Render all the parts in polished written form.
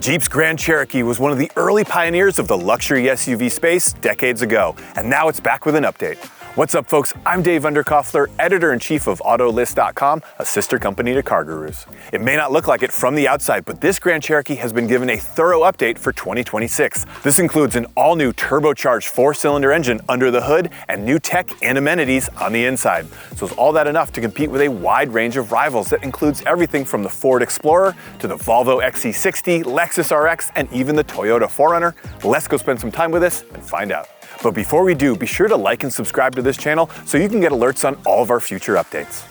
Jeep's Grand Cherokee was one of the early pioneers of the luxury SUV space decades ago, and now it's back with an update. What's up, folks? I'm Dave Undercoffler, editor-in-chief of Autolist.com, a sister company to CarGurus. It may not look like it from the outside, but this Grand Cherokee has been given a thorough update for 2026. This includes an all-new turbocharged 4-cylinder engine under the hood and new tech and amenities on the inside. So is all that enough to compete with a wide range of rivals that includes everything from the Ford Explorer to the Volvo XC60, Lexus RX, and even the Toyota 4Runner? Let's go spend some time with this and find out. But before we do, be sure to like and subscribe to this channel so you can get alerts on all of our future updates.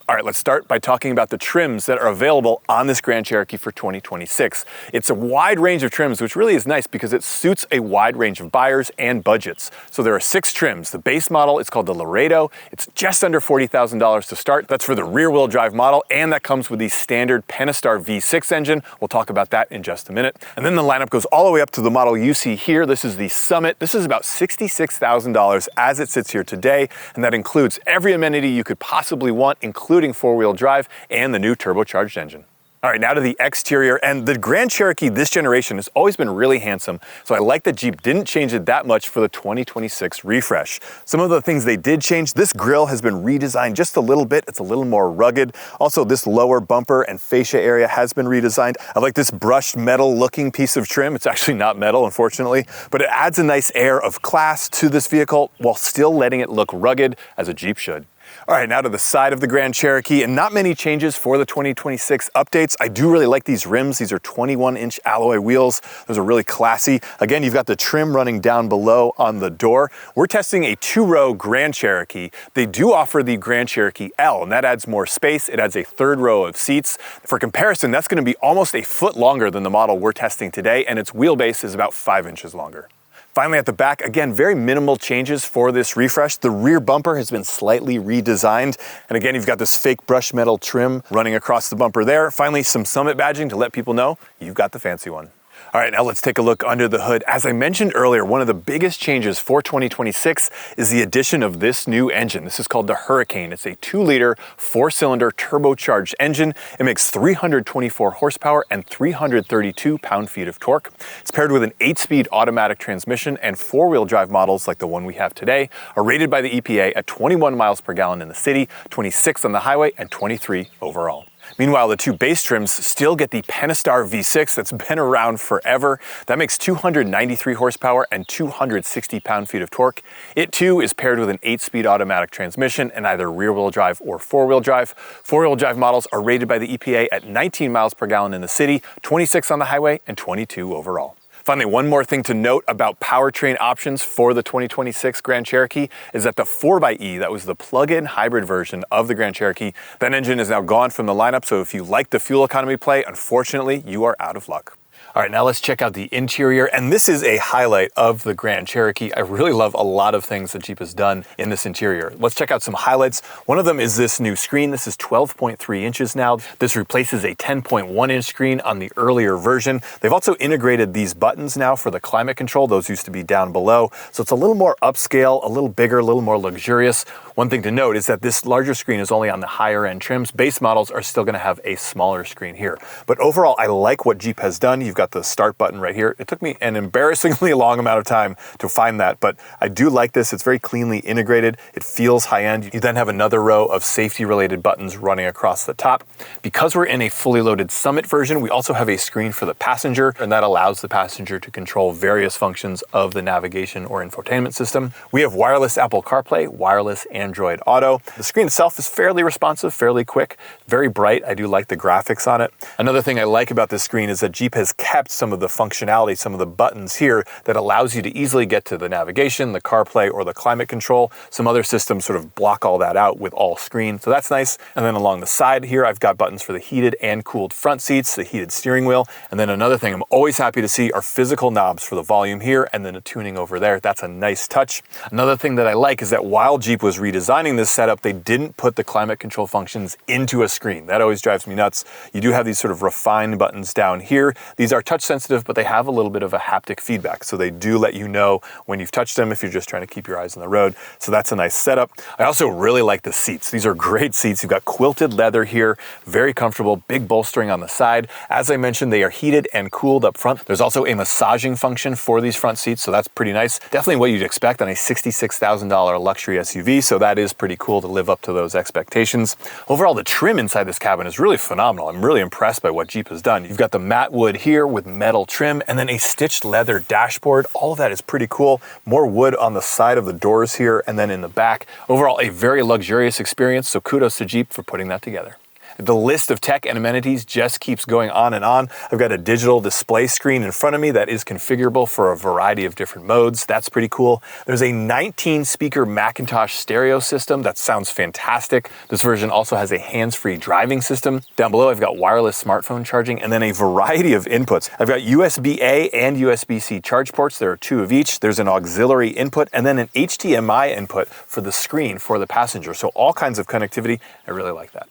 All right, let's start by talking about the trims that are available on this Grand Cherokee for 2026. It's a wide range of trims, which really is nice because it suits a wide range of buyers and budgets. So there are 6 trims. The base model is called the Laredo. It's just under $40,000 to start. That's for the rear-wheel drive model, and that comes with the standard Pentastar V6 engine. We'll talk about that in just a minute. And then the lineup goes all the way up to the model you see here. This is the Summit. This is about $66,000 as it sits here today, and that includes every amenity you could possibly want, including 4-wheel drive and the new turbocharged engine. All right, now to the exterior, and the Grand Cherokee this generation has always been really handsome, so I like that Jeep didn't change it that much for the 2026 refresh. Some of the things they did change: this grille has been redesigned just a little bit. It's a little more rugged. Also, this lower bumper and fascia area has been redesigned. I like this brushed metal looking piece of trim. It's actually not metal, unfortunately, but it adds a nice air of class to this vehicle while still letting it look rugged, as a Jeep should. All right, now to the side of the Grand Cherokee, and not many changes for the 2026 updates. I do really like these rims. These are 21-inch alloy wheels. Those are really classy. Again, you've got the trim running down below on the door. We're testing a 2-row Grand Cherokee. They do offer the Grand Cherokee L, and that adds more space. It adds a 3rd row of seats. For comparison, that's going to be almost a foot longer than the model we're testing today, and its wheelbase is about 5 inches longer. Finally, at the back, again, very minimal changes for this refresh. The rear bumper has been slightly redesigned. And again, you've got this fake brushed metal trim running across the bumper there. Finally, some Summit badging to let people know you've got the fancy one. All right, now let's take a look under the hood. As I mentioned earlier, one of the biggest changes for 2026 is the addition of this new engine. This is called the Hurricane. It's a 2-liter, 4-cylinder turbocharged engine. It makes 324 horsepower and 332 pound-feet of torque. It's paired with an 8-speed automatic transmission, and 4-wheel drive models like the one we have today are rated by the EPA at 21 miles per gallon in the city, 26 on the highway, and 23 overall. Meanwhile, the 2 base trims still get the Pentastar V6 that's been around forever. That makes 293 horsepower and 260 pound-feet of torque. It too is paired with an 8-speed automatic transmission and either rear-wheel drive or 4-wheel drive. 4-wheel drive models are rated by the EPA at 19 miles per gallon in the city, 26 on the highway, and 22 overall. Finally, one more thing to note about powertrain options for the 2026 Grand Cherokee is that the 4xe, that was the plug-in hybrid version of the Grand Cherokee, that engine is now gone from the lineup, so if you like the fuel economy play, unfortunately, you are out of luck. All right, now let's check out the interior, and this is a highlight of the Grand Cherokee. I really love a lot of things that Jeep has done in this interior. Let's check out some highlights. One of them is this new screen. This is 12.3 inches now. This replaces a 10.1-inch screen on the earlier version. They've also integrated these buttons now for the climate control. Those used to be down below, so it's a little more upscale, a little bigger, a little more luxurious. One thing to note is that this larger screen is only on the higher end trims. Base models are still going to have a smaller screen here. But overall, I like what Jeep has done. You've got the start button right here. It took me an embarrassingly long amount of time to find that, but I do like this. It's very cleanly integrated. It feels high-end. You then have another row of safety-related buttons running across the top. Because we're in a fully loaded Summit version, we also have a screen for the passenger, and that allows the passenger to control various functions of the navigation or infotainment system. We have wireless Apple CarPlay, wireless Android Auto. The screen itself is fairly responsive, fairly quick, very bright. I do like the graphics on it. Another thing I like about this screen is that Jeep has kept some of the functionality, some of the buttons here that allows you to easily get to the navigation, the CarPlay, or the climate control. Some other systems sort of block all that out with all screen, so that's nice. And then along the side here, I've got buttons for the heated and cooled front seats, the heated steering wheel. And then another thing I'm always happy to see are physical knobs for the volume here and then the tuning over there. That's a nice touch. Another thing that I like is that while Jeep was redesigning this setup, they didn't put the climate control functions into a screen. That always drives me nuts. You do have these sort of refined buttons down here. These These are touch sensitive, but they have a little bit of a haptic feedback. So they do let you know when you've touched them if you're just trying to keep your eyes on the road. So that's a nice setup. I also really like the seats. These are great seats. You've got quilted leather here, very comfortable, big bolstering on the side. As I mentioned, they are heated and cooled up front. There's also a massaging function for these front seats, so that's pretty nice. Definitely what you'd expect on a $66,000 luxury SUV, so that is pretty cool to live up to those expectations. Overall, the trim inside this cabin is really phenomenal. I'm really impressed by what Jeep has done. You've got the matte wood here with metal trim and then a stitched leather dashboard. All of that is pretty cool. More wood on the side of the doors here and then in the back. Overall, a very luxurious experience, so kudos to Jeep for putting that together. The list of tech and amenities just keeps going on and on. I've got a digital display screen in front of me that is configurable for a variety of different modes. That's pretty cool. There's a 19-speaker Macintosh stereo system. That sounds fantastic. This version also has a hands-free driving system. Down below, I've got wireless smartphone charging and then a variety of inputs. I've got USB-A and USB-C charge ports. There are 2 of each. There's an auxiliary input and then an HDMI input for the screen for the passenger. So all kinds of connectivity. I really like that.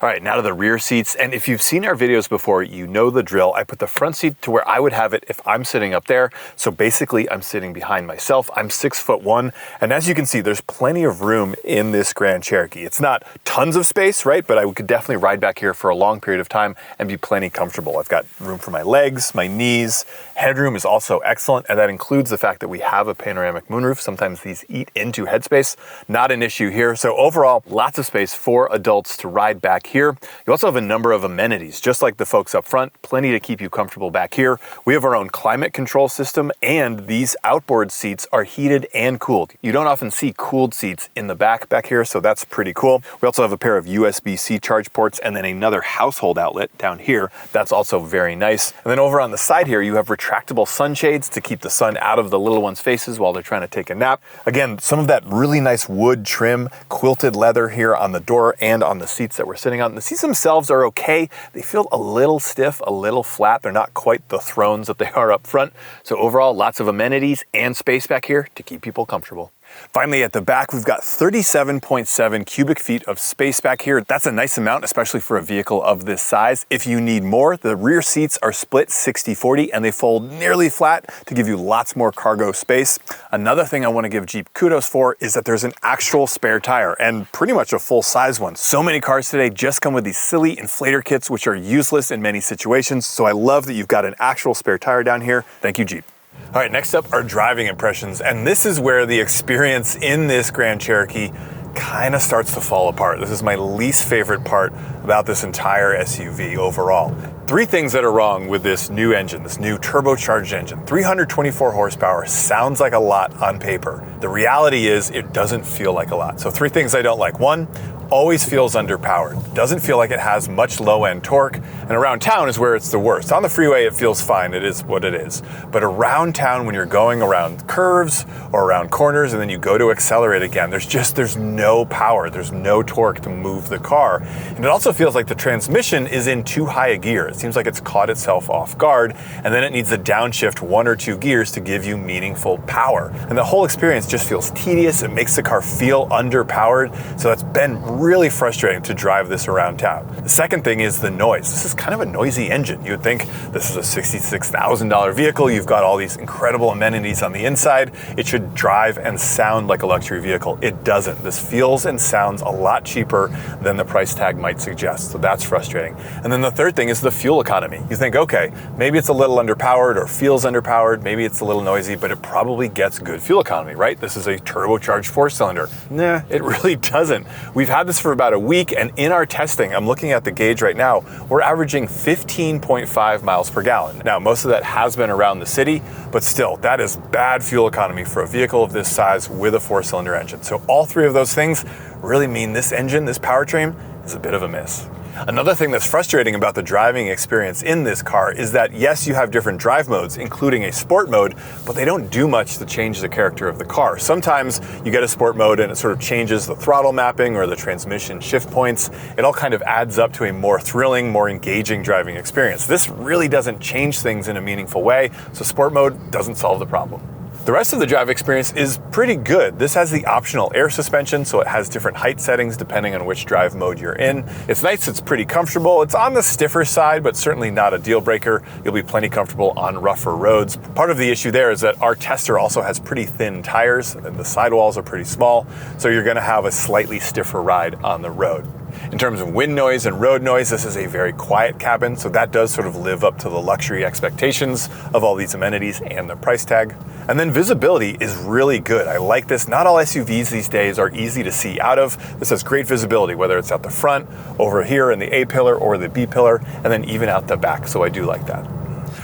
All right, now to the rear seats. And if you've seen our videos before, you know the drill. I put the front seat to where I would have it if I'm sitting up there. So basically I'm sitting behind myself. I'm 6'1". And as you can see, there's plenty of room in this Grand Cherokee. It's not tons of space, right? But I could definitely ride back here for a long period of time and be plenty comfortable. I've got room for my legs, my knees. Headroom is also excellent. And that includes the fact that we have a panoramic moonroof. Sometimes these eat into headspace. Not an issue here. So overall, lots of space for adults to ride back here. You also have a number of amenities, just like the folks up front, plenty to keep you comfortable back here. We have our own climate control system, and these outboard seats are heated and cooled. You don't often see cooled seats in the back here, so that's pretty cool. We also have a pair of USB-C charge ports and then another household outlet down here. That's also very nice. And then over on the side here, you have retractable sunshades to keep the sun out of the little ones' faces while they're trying to take a nap. Again, some of that really nice wood trim, quilted leather here on the door and on the seats that we're sitting on. The seats themselves are okay. They feel a little stiff, a little flat. They're not quite the thrones that they are up front. So overall, lots of amenities and space back here to keep people comfortable. Finally, at the back, we've got 37.7 cubic feet of space back here. That's a nice amount, especially for a vehicle of this size. If you need more, the rear seats are split 60-40 and they fold nearly flat to give you lots more cargo space. Another thing I want to give Jeep kudos for is that there's an actual spare tire and pretty much a full-size one. So many cars today just come with these silly inflator kits, which are useless in many situations. So I love that you've got an actual spare tire down here. Thank you, Jeep. All right, next up are driving impressions, and this is where the experience in this Grand Cherokee kind of starts to fall apart. This is my least favorite part about this entire SUV overall. 3 things that are wrong with this new engine, this new turbocharged engine. 324 horsepower sounds like a lot on paper. The reality is it doesn't feel like a lot. So 3 things I don't like. 1, always feels underpowered. Doesn't feel like it has much low-end torque, and around town is where it's the worst. On the freeway, it feels fine. It is what it is. But around town, when you're going around curves or around corners, and then you go to accelerate again, there's no power. There's no torque to move the car. And it also feels like the transmission is in too high a gear. It seems like it's caught itself off guard, and then it needs to downshift 1 or 2 gears to give you meaningful power. And the whole experience just feels tedious. It makes the car feel underpowered. So that's been really frustrating to drive this around town. The second thing is the noise. This is kind of a noisy engine. You would think this is a $66,000 vehicle. You've got all these incredible amenities on the inside. It should drive and sound like a luxury vehicle. It doesn't. This feels and sounds a lot cheaper than the price tag might suggest. So that's frustrating. And then the third thing is the fuel economy. You think, okay, maybe it's a little underpowered or feels underpowered. Maybe it's a little noisy, but it probably gets good fuel economy, right? This is a turbocharged 4-cylinder. Nah, it really doesn't. We've had this for about a week, and in our testing, I'm looking at the gauge right now, we're averaging 15.5 miles per gallon. Now, most of that has been around the city, but still, that is bad fuel economy for a vehicle of this size with a 4-cylinder engine. So all 3 of those things really mean this engine, this powertrain, is a bit of a miss. Another thing that's frustrating about the driving experience in this car is that, yes, you have different drive modes, including a sport mode, but they don't do much to change the character of the car. Sometimes you get a sport mode and it sort of changes the throttle mapping or the transmission shift points. It all kind of adds up to a more thrilling, more engaging driving experience. This really doesn't change things in a meaningful way, so sport mode doesn't solve the problem. The rest of the drive experience is pretty good. This has the optional air suspension, so it has different height settings depending on which drive mode you're in. It's nice, it's pretty comfortable. It's on the stiffer side, but certainly not a deal breaker. You'll be plenty comfortable on rougher roads. Part of the issue there is that our Tester also has pretty thin tires, and the sidewalls are pretty small, so you're gonna have a slightly stiffer ride on the road. In terms of wind noise and road noise, this is a very quiet cabin, so that does sort of live up to the luxury expectations of all these amenities and the price tag. And then visibility is really good. I like this. Not all SUVs these days are easy to see out of. This has great visibility, whether it's out the front, over here in the A pillar or the B pillar, and then even out the back, so I do like that.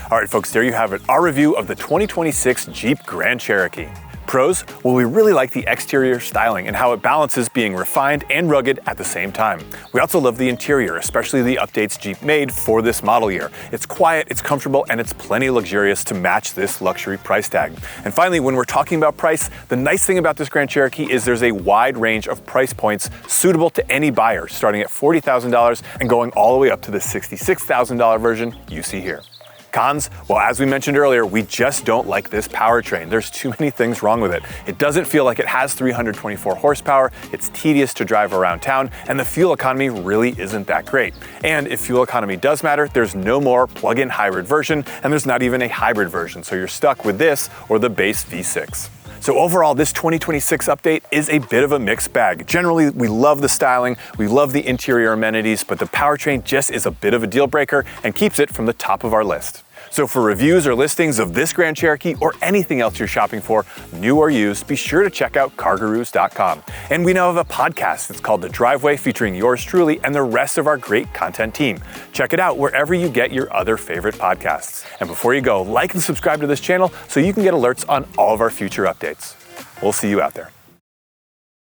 All right, folks, there you have it, our review of the 2026 Jeep Grand Cherokee. Pros? Well, we really like the exterior styling and how it balances being refined and rugged at the same time. We also love the interior, especially the updates Jeep made for this model year. It's quiet, it's comfortable, and it's plenty luxurious to match this luxury price tag. And finally, when we're talking about price, the nice thing about this Grand Cherokee is there's a wide range of price points suitable to any buyer, starting at $40,000 and going all the way up to the $66,000 version you see here. Cons? Well, as we mentioned earlier, we just don't like this powertrain. There's too many things wrong with it. It doesn't feel like it has 324 horsepower, it's tedious to drive around town, and the fuel economy really isn't that great. And if fuel economy does matter, there's no more plug-in hybrid version, and there's not even a hybrid version, so you're stuck with this or the base V6. So overall, this 2026 update is a bit of a mixed bag. Generally, we love the styling, we love the interior amenities, but the powertrain just is a bit of a deal breaker and keeps it from the top of our list. So for reviews or listings of this Grand Cherokee or anything else you're shopping for, new or used, be sure to check out CarGurus.com. And we now have a podcast. It's called The Driveway, featuring yours truly and the rest of our great content team. Check it out wherever you get your other favorite podcasts. And before you go, like and subscribe to this channel so you can get alerts on all of our future updates. We'll see you out there.